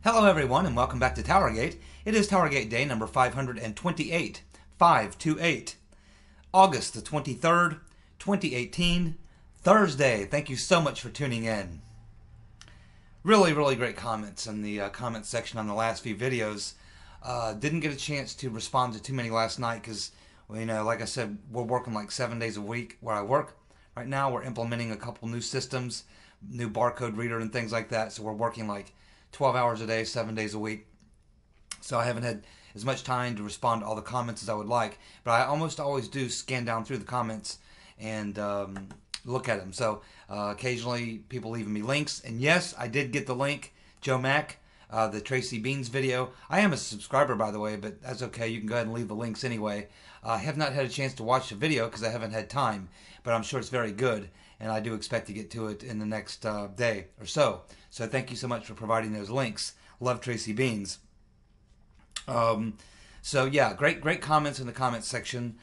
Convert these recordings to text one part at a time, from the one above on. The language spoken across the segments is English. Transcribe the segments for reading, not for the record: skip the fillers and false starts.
Hello everyone and welcome back to TowerGate. It is TowerGate day number 528, 528, August the 23rd, 2018, Thursday. Thank you so much for tuning in. Really great comments in the comment section on the last few videos. Didn't get a chance to respond to too many last night because, well, you know, like I said, we're working like 7 days a week where I work. Right now we're implementing a couple new systems, new barcode reader and things like that, so we're working like 12 hours a day, 7 days a week. So I haven't had as much time to respond to all the comments as I would like, but I almost always do scan down through the comments and look at them. So occasionally people leaving me links, and yes, I did get the link, Joe Mack, the Tracy Beans video. I am a subscriber, by the way, but that's okay. You can go ahead and leave the links anyway. I have not had a chance to watch the video because I haven't had time, but I'm sure it's very good, and I do expect to get to it in the next day or so. So thank you so much for providing those links. Love Tracy Beans. So yeah, great comments in the comments section.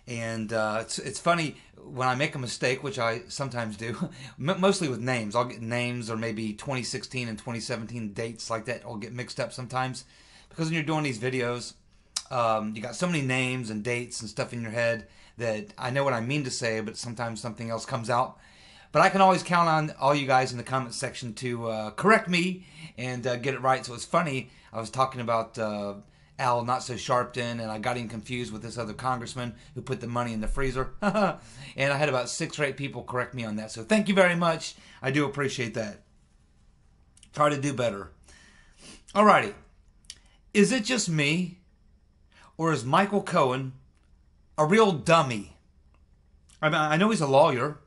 It's funny when I make a mistake, which I sometimes do, mostly with names. I'll get names or maybe 2016 and 2017 dates like that. I'll get mixed up sometimes because when you're doing these videos, you got so many names and dates and stuff in your head that I know what I mean to say, but sometimes something else comes out. But I can always count on all you guys in the comment section to correct me and get it right. So it's funny, I was talking about Al Not So Sharpton, and I got him confused with this other congressman who put the money in the freezer. And I had about 6 or 8 people correct me on that. So thank you very much. I do appreciate that. Try to do better. Alrighty. Is it just me, or is Michael Cohen a real dummy? I mean, I know he's a lawyer,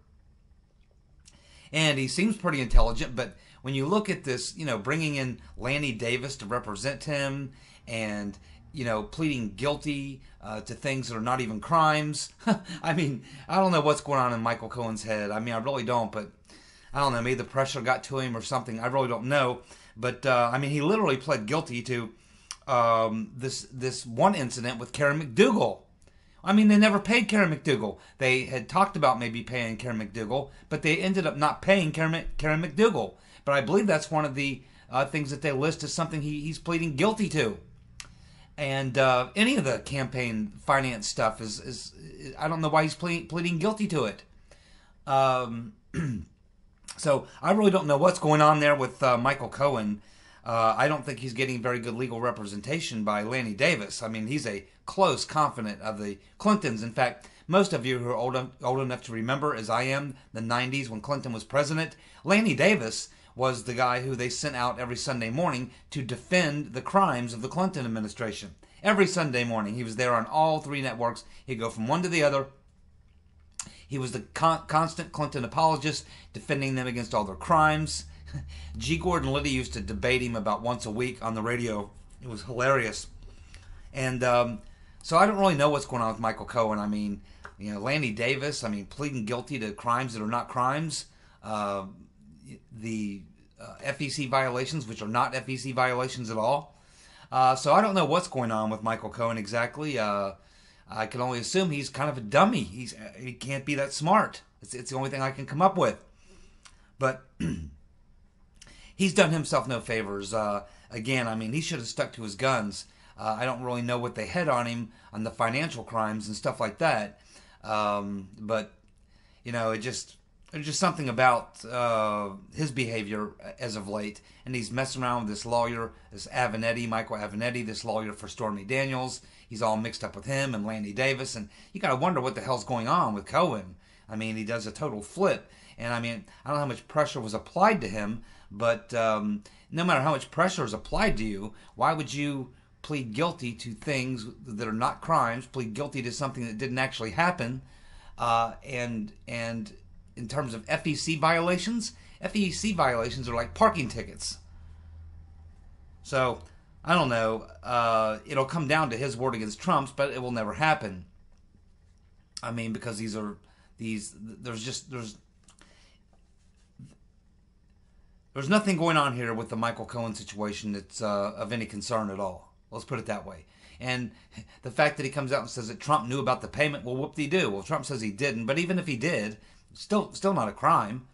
and he seems pretty intelligent, but when you look at this, you know, bringing in Lanny Davis to represent him and, you know, pleading guilty to things that are not even crimes. I mean, I don't know what's going on in Michael Cohen's head. I mean, I really don't, but I don't know. Maybe the pressure got to him or something. I really don't know. But, I mean, he literally pled guilty to this one incident with Karen McDougal. I mean, they never paid Karen McDougal. They had talked about maybe paying Karen McDougal, but they ended up not paying Karen McDougal. But I believe that's one of the things that they list as something he's pleading guilty to. And any of the campaign finance stuff is I don't know why he's pleading guilty to it. So I really don't know what's going on there with Michael Cohen. I don't think he's getting very good legal representation by Lanny Davis. I mean, he's a close confidant of the Clintons. In fact, most of you who are old enough to remember, as I am, the 90s when Clinton was president, Lanny Davis was the guy who they sent out every Sunday morning to defend the crimes of the Clinton administration. Every Sunday morning. He was there on all 3 networks. He'd go from one to the other. He was the constant Clinton apologist, defending them against all their crimes. G. Gordon Liddy used to debate him about once a week on the radio. It was hilarious. And so I don't really know what's going on with Michael Cohen. I mean, you know, Lanny Davis, I mean, pleading guilty to crimes that are not crimes. The FEC violations, which are not FEC violations at all. So I don't know what's going on with Michael Cohen exactly. I can only assume he's kind of a dummy. He can't be that smart. It's the only thing I can come up with. But he's done himself no favors. Again, I mean, he should have stuck to his guns. I don't really know what they had on him on the financial crimes and stuff like that. But, you know, there's just something about his behavior as of late. And he's messing around with this lawyer, this Michael Avenatti, this lawyer for Stormy Daniels. He's all mixed up with him and Lanny Davis. And you got to wonder what the hell's going on with Cohen. I mean, he does a total flip. And I mean, I don't know how much pressure was applied to him, but no matter how much pressure is applied to you, why would you plead guilty to things that are not crimes, plead guilty to something that didn't actually happen, and in terms of FEC violations are like parking tickets. So, I don't know, it'll come down to his word against Trump's, but it will never happen. I mean, because there's nothing going on here with the Michael Cohen situation that's of any concern at all. Let's put it that way. And the fact that he comes out and says that Trump knew about the payment, well, whoop-de-doo. Well, Trump says he didn't, but even if he did, still not a crime.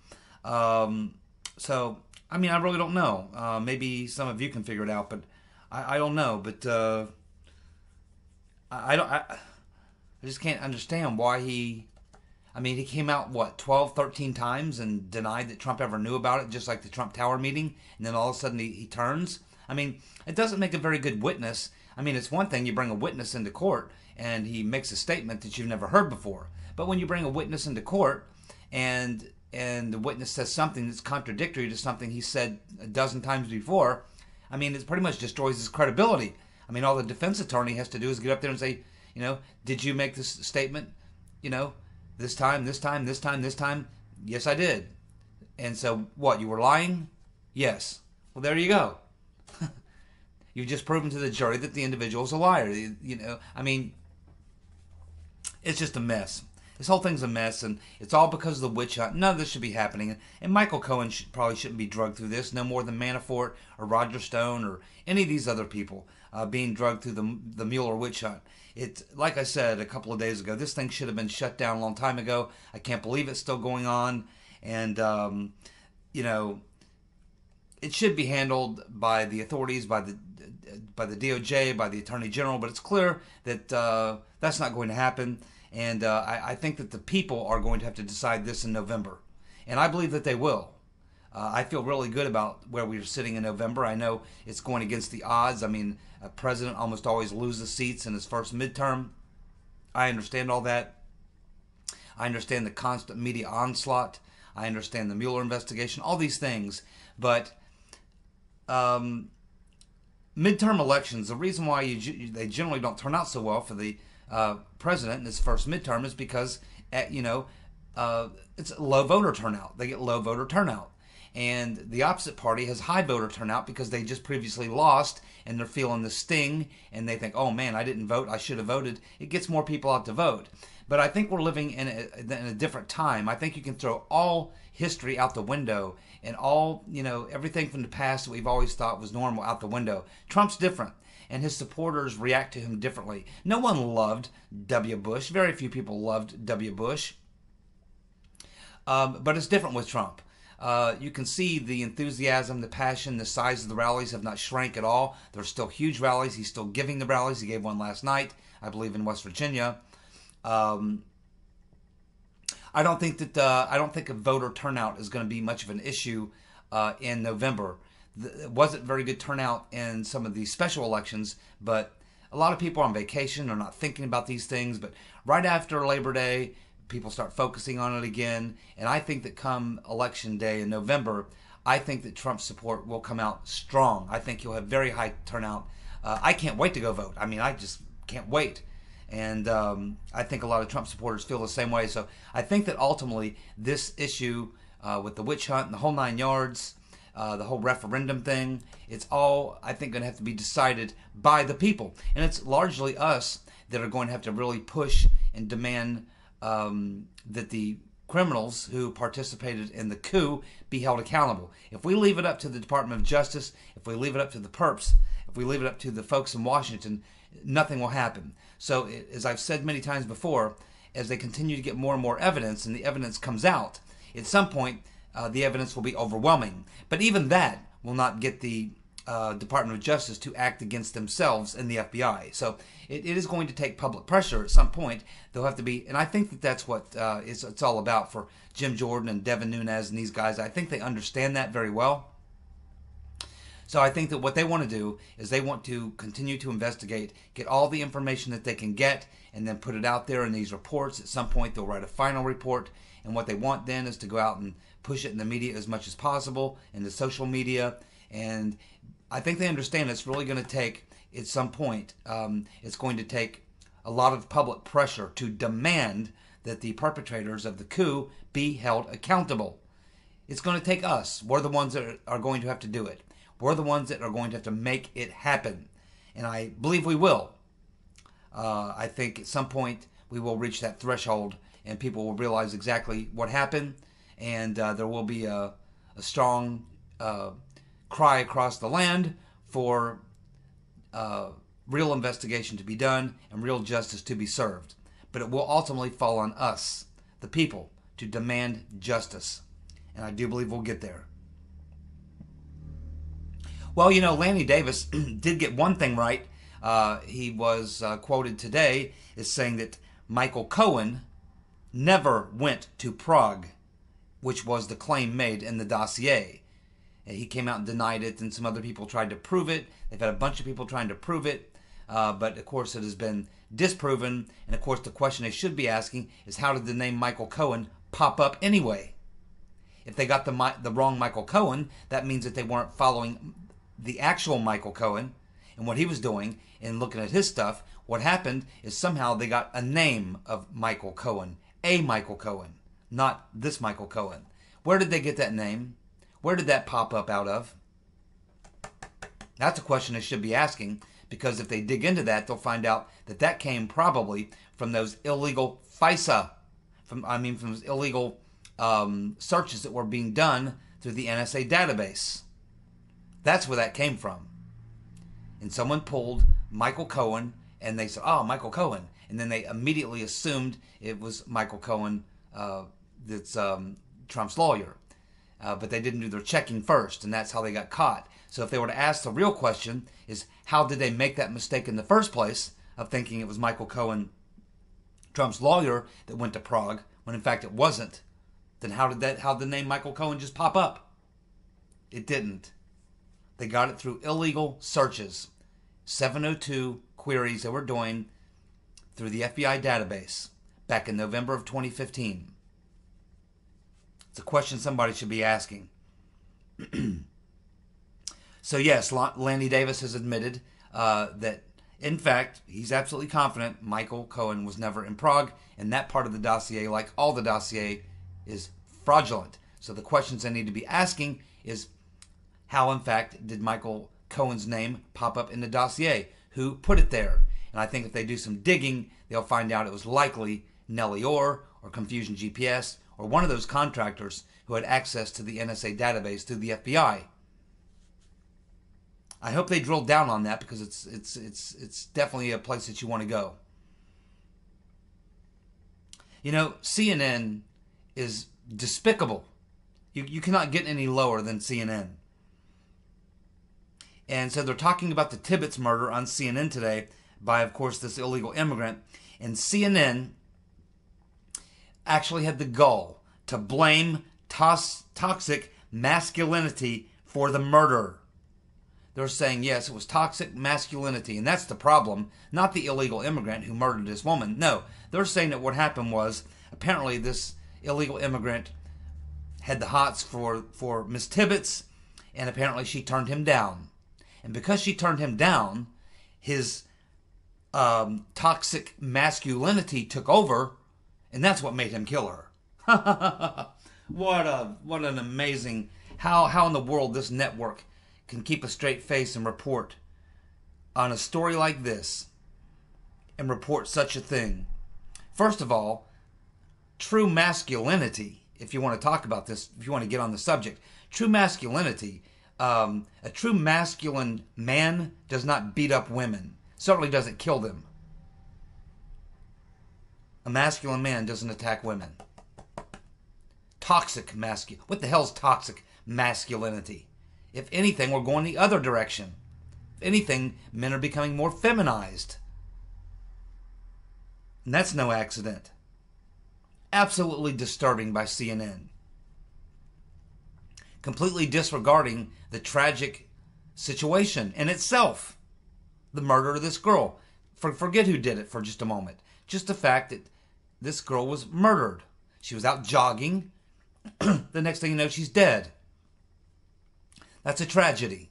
So I mean, I really don't know. Maybe some of you can figure it out, but I don't know. But I just can't understand why he. I mean, he came out, what, 12, 13 times and denied that Trump ever knew about it, just like the Trump Tower meeting, and then all of a sudden he turns. I mean, it doesn't make a very good witness. I mean, it's one thing you bring a witness into court and he makes a statement that you've never heard before. But when you bring a witness into court and the witness says something that's contradictory to something he said a dozen times before, I mean, it pretty much destroys his credibility. I mean, all the defense attorney has to do is get up there and say, did you make this statement, this time? Yes, I did. And so, what, you were lying? Yes. Well, there you go. You've just proven to the jury that the individual is a liar. I mean, it's just a mess. This whole thing's a mess, and it's all because of the witch hunt. None of this should be happening. And Michael Cohen probably shouldn't be drugged through this, no more than Manafort or Roger Stone or any of these other people being drugged through the Mueller witch hunt. It's, like I said a couple of days ago, this thing should have been shut down a long time ago. I can't believe it's still going on. And, it should be handled by the authorities, by the DOJ, by the Attorney General, but it's clear that that's not going to happen. And I think that the people are going to have to decide this in November. And I believe that they will. I feel really good about where we're sitting in November. I know it's going against the odds. I mean, a president almost always loses seats in his first midterm. I understand all that. I understand the constant media onslaught. I understand the Mueller investigation, all these things. But midterm elections, the reason why they generally don't turn out so well for the president in his first midterm is because, it's low voter turnout. They get low voter turnout. And the opposite party has high voter turnout because they just previously lost and they're feeling the sting and they think, oh man, I didn't vote, I should have voted. It gets more people out to vote. But I think we're living in a different time. I think you can throw all history out the window and all, everything from the past that we've always thought was normal out the window. Trump's different, and his supporters react to him differently. No one loved W. Bush. Very few people loved W. Bush. But it's different with Trump. You can see the enthusiasm, the passion, the size of the rallies have not shrank at all. They're still huge rallies. He's still giving the rallies. He gave one last night, I believe, in West Virginia. I don't think a voter turnout is going to be much of an issue in November. It wasn't very good turnout in some of these special elections, but a lot of people are on vacation are not thinking about these things. But right after Labor Day, people start focusing on it again. And I think that come Election Day in November, I think that Trump's support will come out strong. I think you'll have very high turnout. I can't wait to go vote. I mean, I just can't wait. And I think a lot of Trump supporters feel the same way. So I think that ultimately this issue with the witch hunt and the whole 9 yards, the whole referendum thing, it's all, I think, going to have to be decided by the people. And it's largely us that are going to have to really push and demand that the criminals who participated in the coup be held accountable. If we leave it up to the Department of Justice, if we leave it up to the perps, if we leave it up to the folks in Washington, nothing will happen. So, as I've said many times before, as they continue to get more and more evidence and the evidence comes out, at some point the evidence will be overwhelming. But even that will not get the Department of Justice to act against themselves and the FBI. So it is going to take public pressure at some point. There'll have to be, and I think that that's what it's all about for Jim Jordan and Devin Nunes and these guys. I think they understand that very well. So I think that what they want to do is they want to continue to investigate, get all the information that they can get, and then put it out there in these reports. At some point, they'll write a final report, and what they want then is to go out and push it in the media as much as possible, in the social media, and I think they understand it's really going to take, at some point, it's going to take a lot of public pressure to demand that the perpetrators of the coup be held accountable. It's going to take us. We're the ones that are going to have to do it. We're the ones that are going to have to make it happen. And I believe we will. I think at some point we will reach that threshold and people will realize exactly what happened. And there will be a strong cry across the land for real investigation to be done and real justice to be served. But it will ultimately fall on us, the people, to demand justice. And I do believe we'll get there. Well, Lanny Davis did get one thing right. He was quoted today as saying that Michael Cohen never went to Prague, which was the claim made in the dossier. He came out and denied it, and some other people tried to prove it. They've had a bunch of people trying to prove it, but of course it has been disproven. And of course the question they should be asking is, how did the name Michael Cohen pop up anyway? If they got the wrong Michael Cohen, that means that they weren't following the actual Michael Cohen and what he was doing and looking at his stuff. What happened is somehow they got a name of Michael Cohen, a Michael Cohen, not this Michael Cohen. Where did they get that name? Where did that pop up out of? That's a question they should be asking, because if they dig into that, they'll find out that that came probably from those illegal FISA, from those illegal searches that were being done through the NSA database. That's where that came from. And someone pulled Michael Cohen, and they said, "Oh, Michael Cohen," and then they immediately assumed it was Michael Cohen, that's Trump's lawyer. But they didn't do their checking first, and that's how they got caught. So if they were to ask, the real question is, how did they make that mistake in the first place of thinking it was Michael Cohen, Trump's lawyer, that went to Prague, when in fact it wasn't? Then how did the name Michael Cohen just pop up? It didn't. They got it through illegal searches, 702 queries they were doing through the FBI database back in November of 2015. It's a question somebody should be asking. So yes, Lanny Davis has admitted that, in fact, he's absolutely confident Michael Cohen was never in Prague, and that part of the dossier, like all the dossier, is fraudulent. So the questions they need to be asking is, how, in fact, did Michael Cohen's name pop up in the dossier? Who put it there? And I think if they do some digging, they'll find out it was likely Nellie Orr or Confusion GPS or one of those contractors who had access to the NSA database through the FBI. I hope they drill down on that, because it's definitely a place that you want to go. CNN is despicable. You cannot get any lower than CNN. And so they're talking about the Tibbets murder on CNN today by, of course, this illegal immigrant. And CNN actually had the gall to blame toxic masculinity for the murder. They're saying, yes, it was toxic masculinity, and that's the problem, not the illegal immigrant who murdered this woman. No, they're saying that what happened was, apparently this illegal immigrant had the hots for Miss Tibbets, and apparently she turned him down. And because she turned him down, his toxic masculinity took over, and that's what made him kill her. What an amazing, how in the world this network can keep a straight face and report on a story like this and report such a thing. First of all, true masculinity, if you want to talk about this, if you want to get on the subject, true masculinity, a true masculine man does not beat up women, certainly doesn't kill them. A masculine man doesn't attack women. Toxic masculinity. What the hell's toxic masculinity? If anything, we're going the other direction. If anything, men are becoming more feminized. And that's no accident. Absolutely disturbing by CNN. Completely disregarding the tragic situation in itself. The murder of this girl. Forget who did it for just a moment. Just the fact that this girl was murdered. She was out jogging. The next thing you know, she's dead. That's a tragedy.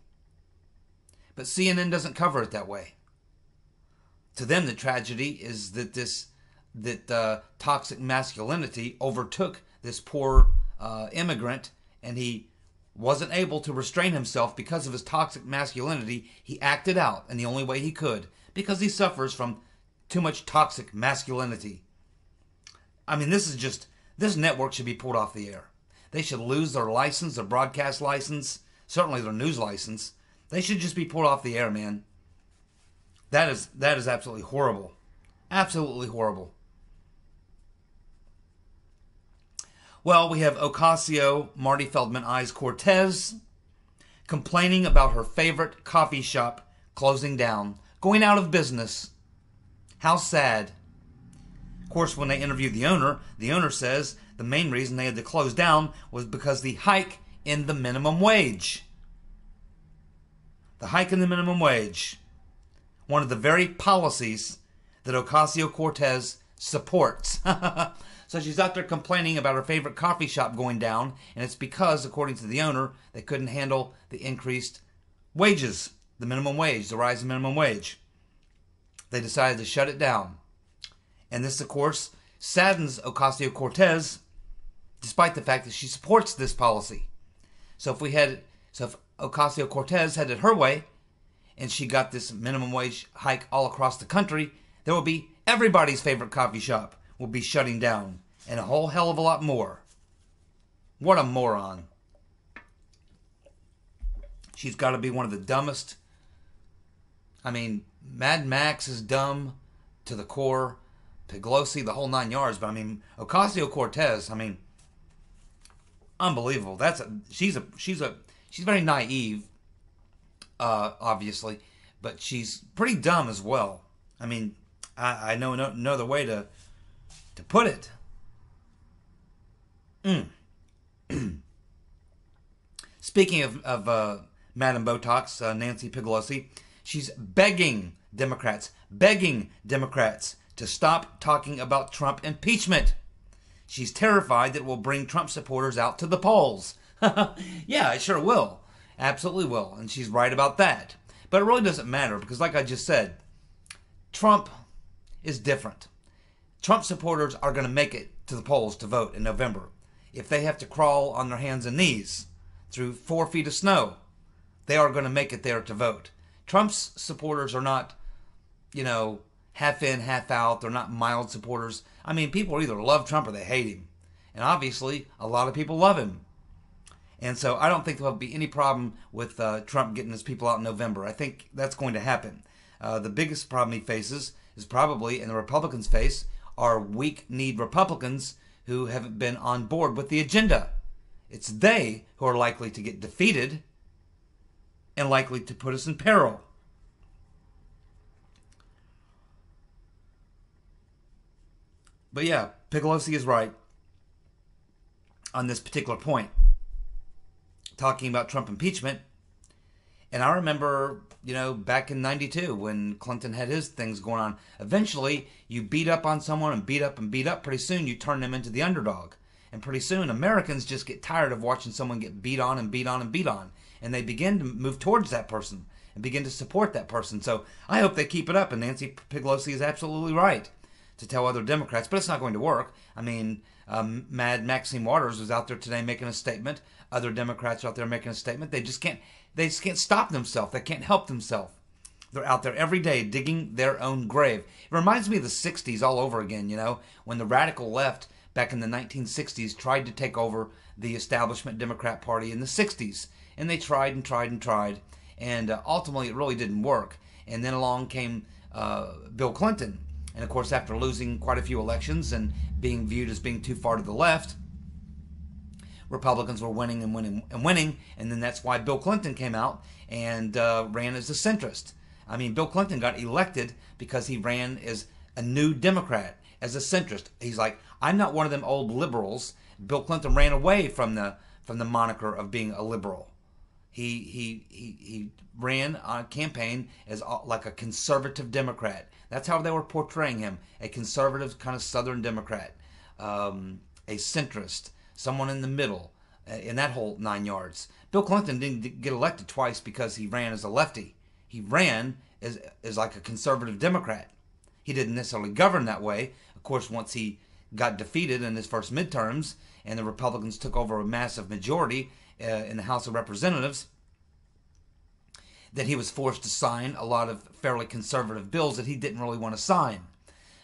But CNN doesn't cover it that way. To them, the tragedy is that toxic masculinity overtook this poor immigrant, and he wasn't able to restrain himself because of his toxic masculinity. He acted out in the only way he could, because he suffers from too much toxic masculinity. I mean, this network should be pulled off the air. They should lose their license, their broadcast license, certainly their news license. They should just be pulled off the air, man. That is absolutely horrible. Absolutely horrible. Well, we have Ocasio, Marty Feldman Eyes Cortez complaining about her favorite coffee shop closing down, going out of business. How sad. Of course, when they interviewed the owner says the main reason they had to close down was because the hike in the minimum wage. The hike in the minimum wage. One of the very policies that Ocasio Cortez supports. So she's out there complaining about her favorite coffee shop going down, and it's because, according to the owner, they couldn't handle the increased wages, the minimum wage, the rise in minimum wage. They decided to shut it down. And this, of course, saddens Ocasio Cortez, despite the fact that she supports this policy. So if Ocasio Cortez had it her way, and she got this minimum wage hike all across the country, there will be everybody's favorite coffee shop will be shutting down, and a whole hell of a lot more. What a moron. She's got to be one of the dumbest. I mean, Mad Max is dumb to the core. Pelosi, the whole 9 yards. But I mean, Ocasio Cortez, I mean, unbelievable. She's very naive, obviously, but she's pretty dumb as well. I mean, I know no other way to put it. Speaking of Madam Botox, Nancy Pelosi, she's begging Democrats to stop talking about Trump impeachment. She's terrified that it will bring Trump supporters out to the polls. Yeah, it sure will. Absolutely will. And she's right about that. But it really doesn't matter because, like I just said, Trump is different. Trump supporters are going to make it to the polls to vote in November. If they have to crawl on their hands and knees through 4 feet of snow, they are going to make it there to vote. Trump's supporters are not, half in, half out. They're not mild supporters. I mean, people either love Trump or they hate him. And obviously, a lot of people love him. And so I don't think there'll be any problem with Trump getting his people out in November. I think that's going to happen. The biggest problem he faces is probably, and the Republicans face, are weak-kneed Republicans who haven't been on board with the agenda. It's they who are likely to get defeated and likely to put us in peril. But yeah, Pelosi is right on this particular point, talking about Trump impeachment. And I remember, back in 92 when Clinton had his things going on, eventually you beat up on someone and beat up and beat up. Pretty soon you turn them into the underdog. And pretty soon Americans just get tired of watching someone get beat on and beat on and beat on. And they begin to move towards that person and begin to support that person. So I hope they keep it up. And Nancy Pelosi is absolutely right to tell other Democrats, but it's not going to work. I mean, Mad Maxine Waters was out there today making a statement. Other Democrats are out there making a statement. They just can't stop themselves. They can't help themselves. They're out there every day digging their own grave. It reminds me of the 60s all over again, when the radical left back in the 1960s tried to take over the establishment Democrat Party in the 60s. And they tried and tried and tried. And ultimately it really didn't work. And then along came Bill Clinton. And of course, after losing quite a few elections and being viewed as being too far to the left, Republicans were winning and winning and winning. And then that's why Bill Clinton came out and ran as a centrist. I mean, Bill Clinton got elected because he ran as a new Democrat, as a centrist. He's like, I'm not one of them old liberals. Bill Clinton ran away from the moniker of being a liberal. He ran on a campaign as like a conservative Democrat. That's how they were portraying him, a conservative kind of Southern Democrat, a centrist, someone in the middle, in that whole 9 yards. Bill Clinton didn't get elected twice because he ran as a lefty. He ran as like a conservative Democrat. He didn't necessarily govern that way. Of course, once he got defeated in his first midterms and the Republicans took over a massive majority in the House of Representatives, that he was forced to sign a lot of fairly conservative bills that he didn't really want to sign.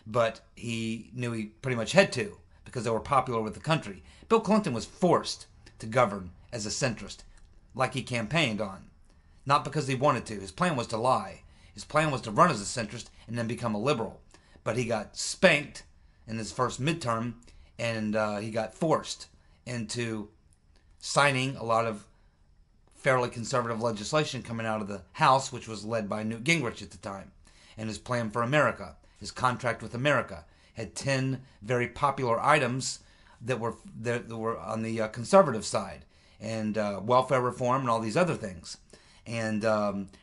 But he knew he pretty much had to because they were popular with the country. Bill Clinton was forced to govern as a centrist, like he campaigned on. Not because he wanted to. His plan was to lie. His plan was to run as a centrist and then become a liberal. But he got spanked in his first midterm, and he got forced into signing a lot of fairly conservative legislation coming out of the House, which was led by Newt Gingrich at the time. And his plan for America, his contract with America, had 10 very popular items that were on the conservative side, and welfare reform and all these other things. And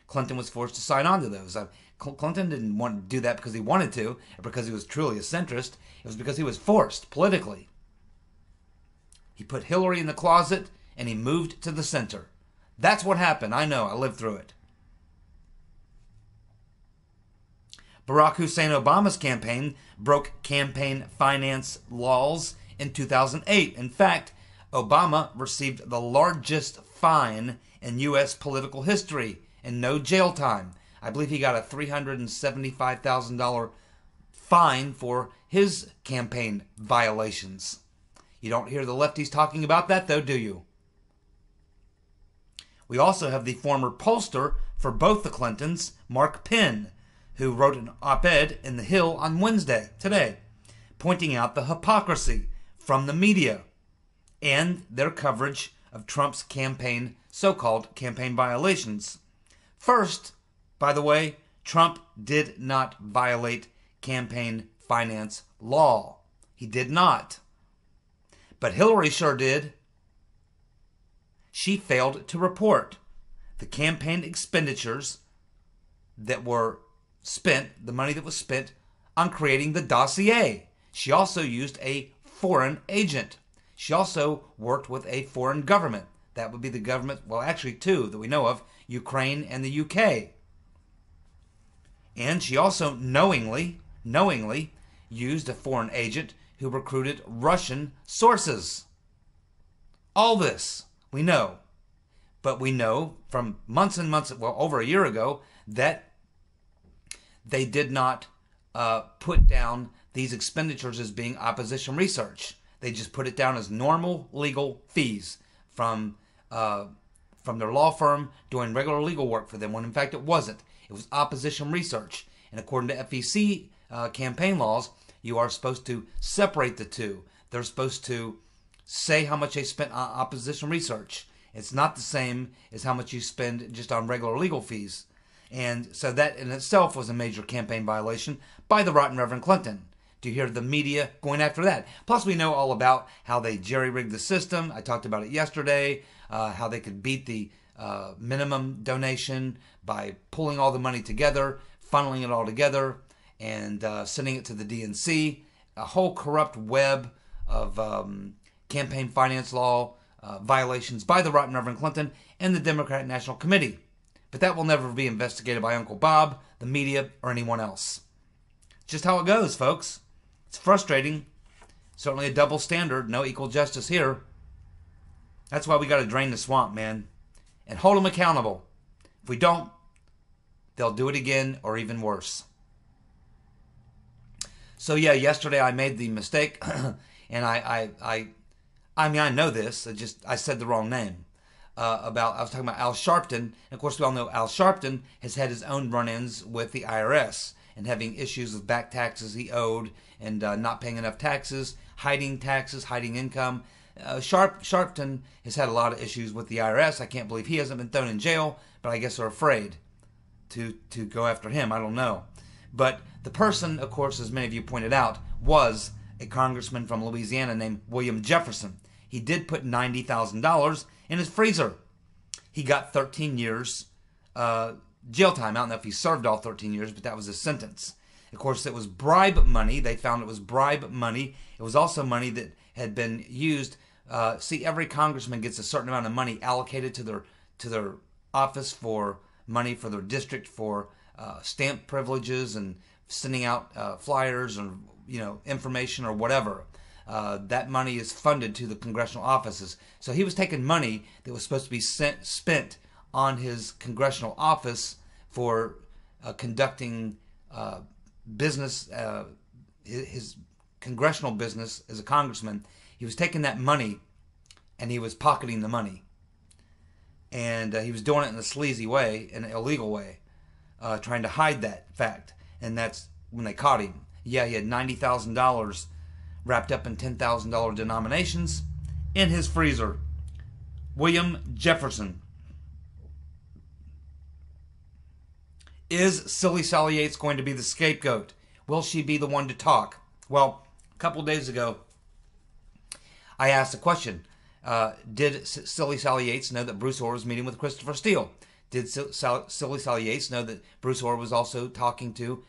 Clinton was forced to sign on to those. Clinton didn't want to do that because he wanted to, or because he was truly a centrist. It was because he was forced politically. He put Hillary in the closet, and he moved to the center. That's what happened. I know. I lived through it. Barack Hussein Obama's campaign broke campaign finance laws in 2008. In fact, Obama received the largest fine in U.S. political history and no jail time. I believe he got a $375,000 fine for his campaign violations. You don't hear the lefties talking about that, though, do you? We also have the former pollster for both the Clintons, Mark Penn, who wrote an op-ed in The Hill on Wednesday, today, pointing out the hypocrisy from the media and their coverage of Trump's campaign, so-called campaign violations. First, by the way, Trump did not violate campaign finance law. He did not. But Hillary sure did. She failed to report the campaign expenditures that were spent, the money that was spent on creating the dossier. She also used a foreign agent. She also worked with a foreign government. That would be the government, well, actually two that we know of, Ukraine and the UK. And she also knowingly used a foreign agent who recruited Russian sources. All this we know. But we know from months and months, well, over a year ago, that they did not put down these expenditures as being opposition research. They just put it down as normal legal fees from their law firm doing regular legal work for them, when in fact it wasn't. It was opposition research. And according to FEC campaign laws, you are supposed to separate the two. They're supposed to say how much they spent on opposition research. It's not the same as how much you spend just on regular legal fees. And so that in itself was a major campaign violation by the rotten Reverend Clinton. Do you hear the media going after that? Plus, we know all about how they jerry-rigged the system. I talked about it yesterday, how they could beat the minimum donation by pulling all the money together, funneling it all together, and sending it to the DNC. A whole corrupt web of campaign finance law violations by the rotten Reverend Clinton and the Democratic National Committee. But that will never be investigated by Uncle Bob, the media, or anyone else. Just how it goes, folks. It's frustrating. Certainly a double standard. No equal justice here. That's why we got to drain the swamp, man. And hold them accountable. If we don't, they'll do it again or even worse. So yeah, yesterday I made the mistake, and I mean, I know this. I said the wrong name. I was talking about Al Sharpton. And of course, we all know Al Sharpton has had his own run-ins with the IRS and having issues with back taxes he owed and not paying enough taxes, hiding taxes, hiding income. Sharpton has had a lot of issues with the IRS. I can't believe he hasn't been thrown in jail, but I guess they're afraid to go after him. I don't know. But the person, of course, as many of you pointed out, was a congressman from Louisiana named William Jefferson. He did put $90,000 in his freezer. He got 13 years jail time. I don't know if he served all 13 years, but that was his sentence. Of course, it was bribe money. They found it was bribe money. It was also money that had been used. See, every congressman gets a certain amount of money allocated to their office for money for their district for stamp privileges and sending out flyers or information or whatever. That money is funded to the congressional offices. So he was taking money that was supposed to be spent on his congressional office for conducting business, his congressional business as a congressman. He was taking that money and he was pocketing the money. And he was doing it in a sleazy way, in an illegal way, trying to hide that fact. And that's when they caught him. Yeah, he had $90,000 wrapped up in $10,000 denominations in his freezer. William Jefferson. Is Silly Sally Yates going to be the scapegoat? Will she be the one to talk? Well, a couple days ago, I asked a question. Did Silly Sally Yates know that Bruce Orr was meeting with Christopher Steele? Did Silly Sally Yates know that Bruce Orr was also talking to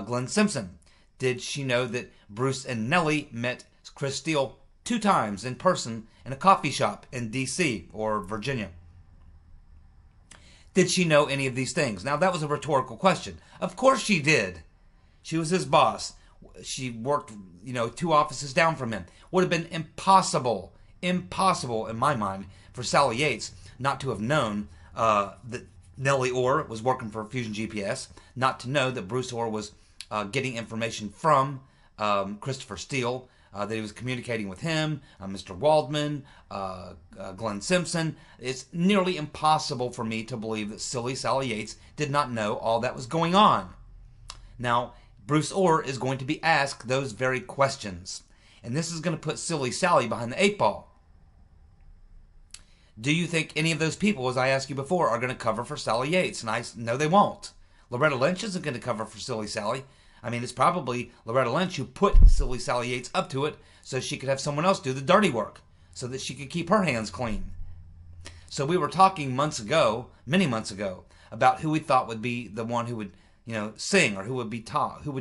Glenn Simpson? Did she know that Bruce and Nellie met Chris Steele 2 times in person in a coffee shop in D.C. or Virginia? Did she know any of these things? Now, that was a rhetorical question. Of course she did. She was his boss. She worked, 2 offices down from him. Would have been impossible in my mind, for Sally Yates not to have known that Nellie Orr was working for Fusion GPS, not to know that Bruce Orr was getting information from Christopher Steele, that he was communicating with him, Mr. Waldman, Glenn Simpson. It's nearly impossible for me to believe that Silly Sally Yates did not know all that was going on. Now, Bruce Orr is going to be asked those very questions, and this is going to put Silly Sally behind the 8 ball. Do you think any of those people, as I asked you before, are going to cover for Sally Yates? And I know they won't. Loretta Lynch isn't going to cover for Silly Sally. I mean, it's probably Loretta Lynch who put Silly Sally Yates up to it so she could have someone else do the dirty work, so that she could keep her hands clean. So we were talking many months ago, about who we thought would be the one who would, sing, or who would talk, who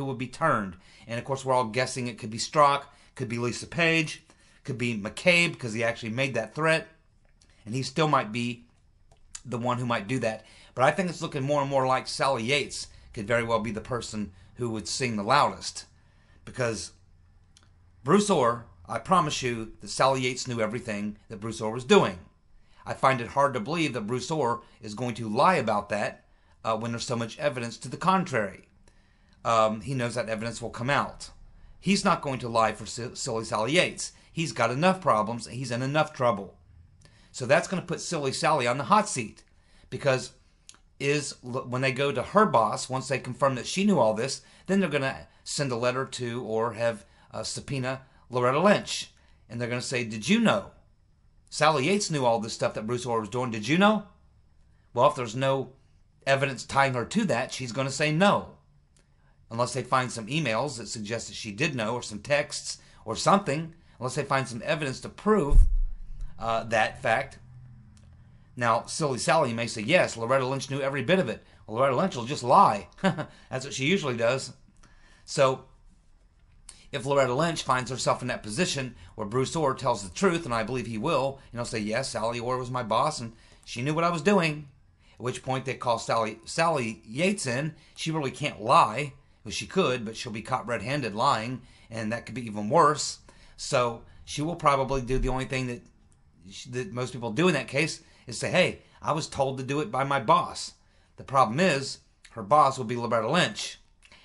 would be turned. And of course, we're all guessing it could be Strzok, could be Lisa Page, could be McCabe, because he actually made that threat. And he still might be the one who might do that. But I think it's looking more and more like Sally Yates could very well be the person who would sing the loudest. Because Bruce Orr, I promise you that Sally Yates knew everything that Bruce Orr was doing. I find it hard to believe that Bruce Orr is going to lie about that when there's so much evidence to the contrary. He knows that evidence will come out. He's not going to lie for Silly Sally Yates. He's got enough problems. He's in enough trouble. So that's going to put Silly Sally on the hot seat, because when they go to her boss, once they confirm that she knew all this, then they're going to send a letter to, or have subpoena Loretta Lynch. And they're going to say, did you know? Sally Yates knew all this stuff that Bruce Orr was doing. Did you know? Well, if there's no evidence tying her to that, she's going to say no. Unless they find some emails that suggest that she did know, or some texts, or something. Unless they find some evidence to prove that fact. Now, Silly Sally may say, yes, Loretta Lynch knew every bit of it. Well, Loretta Lynch will just lie. That's what she usually does. So, if Loretta Lynch finds herself in that position where Bruce Orr tells the truth, and I believe he will, say, yes, Sally Orr was my boss, and she knew what I was doing. At which point they call Sally Yates in. She really can't lie. Well, she could, but she'll be caught red-handed lying, and that could be even worse. So, she will probably do the only thing that most people do in that case, is say, hey, I was told to do it by my boss. The problem is, her boss will be Loretta Lynch.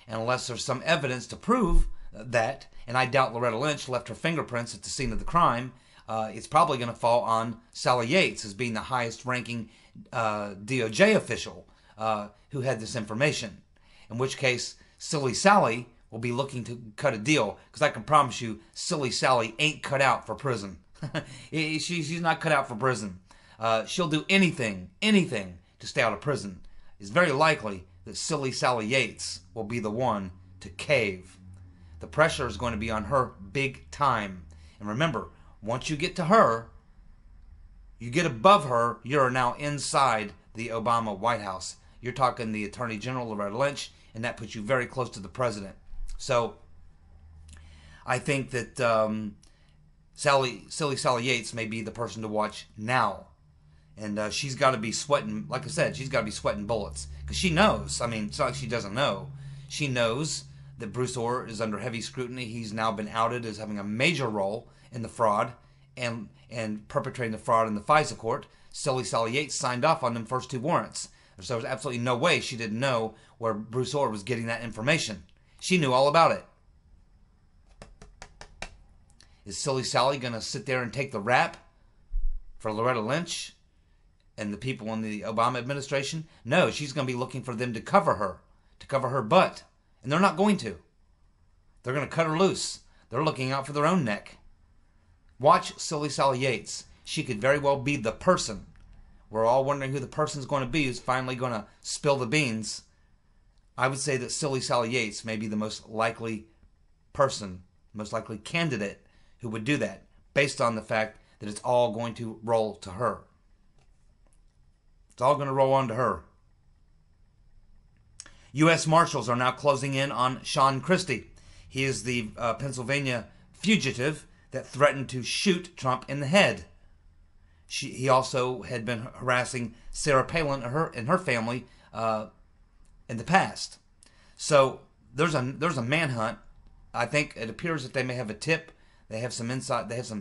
And unless there's some evidence to prove that, and I doubt Loretta Lynch left her fingerprints at the scene of the crime, it's probably going to fall on Sally Yates as being the highest ranking DOJ official who had this information. In which case, Silly Sally will be looking to cut a deal, because I can promise you, Silly Sally ain't cut out for prison. She's not cut out for prison. She'll do anything to stay out of prison. It's very likely that Silly Sally Yates will be the one to cave. The pressure is going to be on her big time. And remember, once you get to her, you get above her, you're now inside the Obama White House. You're talking the Attorney General, Loretta Lynch, and that puts you very close to the president. So, I think that Silly Sally Yates may be the person to watch now. And she's got to be sweating, like I said, she's got to be sweating bullets. Because she knows, it's not like she doesn't know. She knows that Bruce Orr is under heavy scrutiny. He's now been outed as having a major role in the fraud and perpetrating the fraud in the FISA court. Silly Sally Yates signed off on them first 2 warrants. So there's absolutely no way she didn't know where Bruce Orr was getting that information. She knew all about it. Is Silly Sally going to sit there and take the rap for Loretta Lynch and the people in the Obama administration? No, she's going to be looking for them to cover her butt. And they're not going to. They're going to cut her loose. They're looking out for their own neck. Watch Silly Sally Yates. She could very well be the person. We're all wondering who the person's going to be who's finally going to spill the beans I would say that silly Sally Yates may be the most likely person, most likely candidate who would do that, based on the fact that it's all going to roll to her. It's all going to roll on to her. U.S. Marshals are now closing in on Sean Christie. He is the Pennsylvania fugitive that threatened to shoot Trump in the head. He also had been harassing Sarah Palin and her family in the past. So there's a manhunt. I think it appears that they may have a tip. They have some insight. They have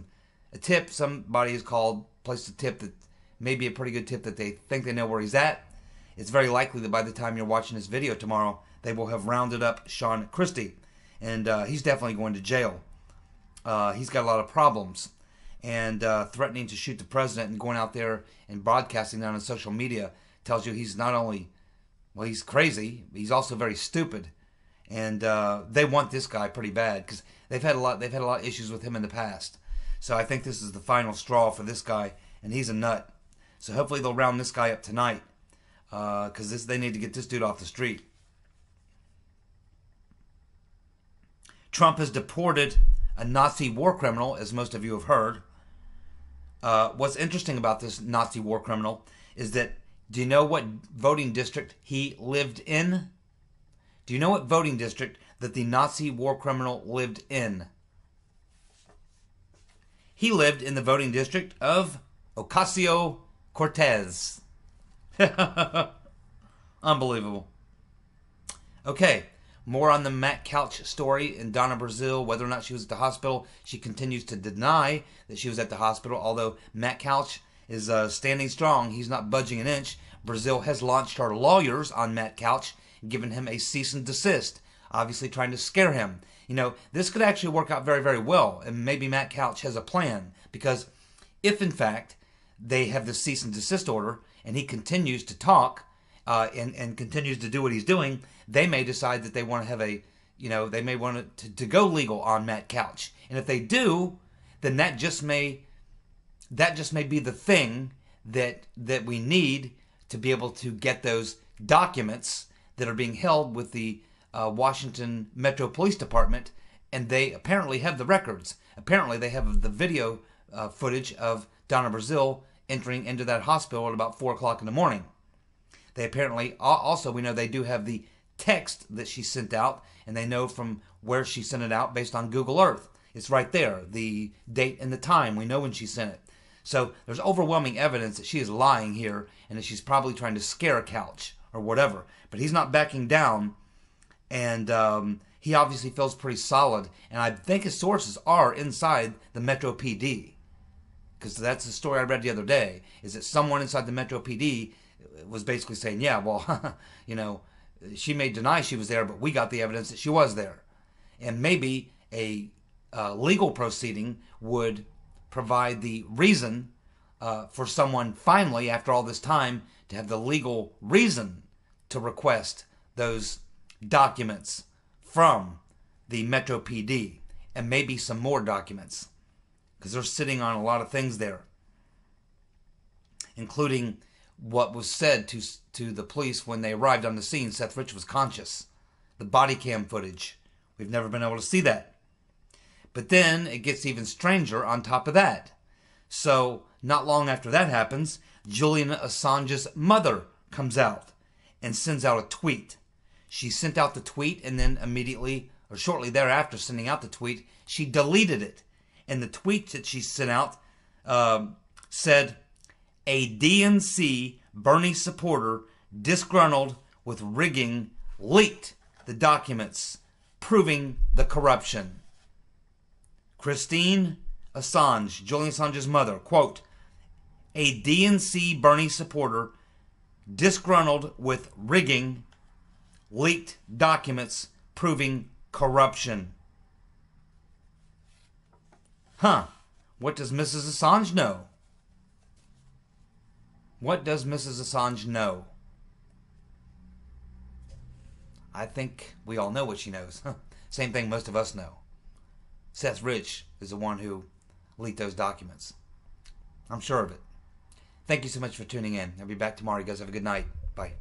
a tip. Somebody has placed a tip that may be a pretty good tip that they think they know where he's at. It's very likely that by the time you're watching this video tomorrow, they will have rounded up Sean Christie. And he's definitely going to jail. He's got a lot of problems. And threatening to shoot the president and going out there and broadcasting that on social media tells you he's not only, well, he's crazy, he's also very stupid. And they want this guy pretty bad because they've had a lot of issues with him in the past. So I think this is the final straw for this guy, and he's a nut. So hopefully they'll round this guy up tonight because they need to get this dude off the street. Trump has deported a Nazi war criminal, as most of you have heard. What's interesting about this Nazi war criminal is that, do you know what voting district he lived in? Do you know what voting district that the Nazi war criminal lived in? He lived in the voting district of Ocasio Cortez. Unbelievable. Okay, more on the Matt Couch story in Donna Brazile, whether or not she was at the hospital. She continues to deny that she was at the hospital, although Matt Couch is standing strong. He's not budging an inch. Brazile has launched her lawyers on Matt Couch, given him a cease and desist, obviously trying to scare him. You know, this could actually work out very, very well, and maybe Matt Couch has a plan, because if, in fact, they have the cease and desist order, and he continues to talk and continues to do what he's doing, they may decide that they want to have they may want to go legal on Matt Couch. And if they do, then that just may be the thing that we need to be able to get those documents that are being held with the Washington Metro Police Department, and they apparently have the records. Apparently they have the video footage of Donna Brazile entering into that hospital at about 4 o'clock in the morning. They apparently, also we know they do have the text that she sent out, and they know from where she sent it out based on Google Earth. It's right there, the date and the time. We know when she sent it. So there's overwhelming evidence that she is lying here, and that she's probably trying to scare a Couch or whatever. But he's not backing down, and he obviously feels pretty solid. And I think his sources are inside the Metro PD, because that's the story I read the other day, is that someone inside the Metro PD was basically saying, yeah, well, she may deny she was there, but we got the evidence that she was there. And maybe a legal proceeding would provide the reason for someone finally, after all this time, to have the legal reason to request those documents from the Metro PD, and maybe some more documents, because they're sitting on a lot of things there, including what was said to the police when they arrived on the scene. Seth Rich was conscious. The body cam footage. We've never been able to see that. But then it gets even stranger on top of that. So not long after that happens, Julian Assange's mother comes out and sends out a tweet. She sent out the tweet, and then immediately, or shortly thereafter sending out the tweet, she deleted it. And the tweet that she sent out said, "A DNC Bernie supporter disgruntled with rigging leaked the documents proving the corruption." Christine Assange, Julian Assange's mother, quote, "A DNC Bernie supporter disgruntled with rigging leaked documents proving corruption." Huh. What does Mrs. Assange know? What does Mrs. Assange know? I think we all know what she knows. Same thing most of us know. Seth Rich is the one who leaked those documents. I'm sure of it. Thank you so much for tuning in. I'll be back tomorrow. You guys have a good night. Bye.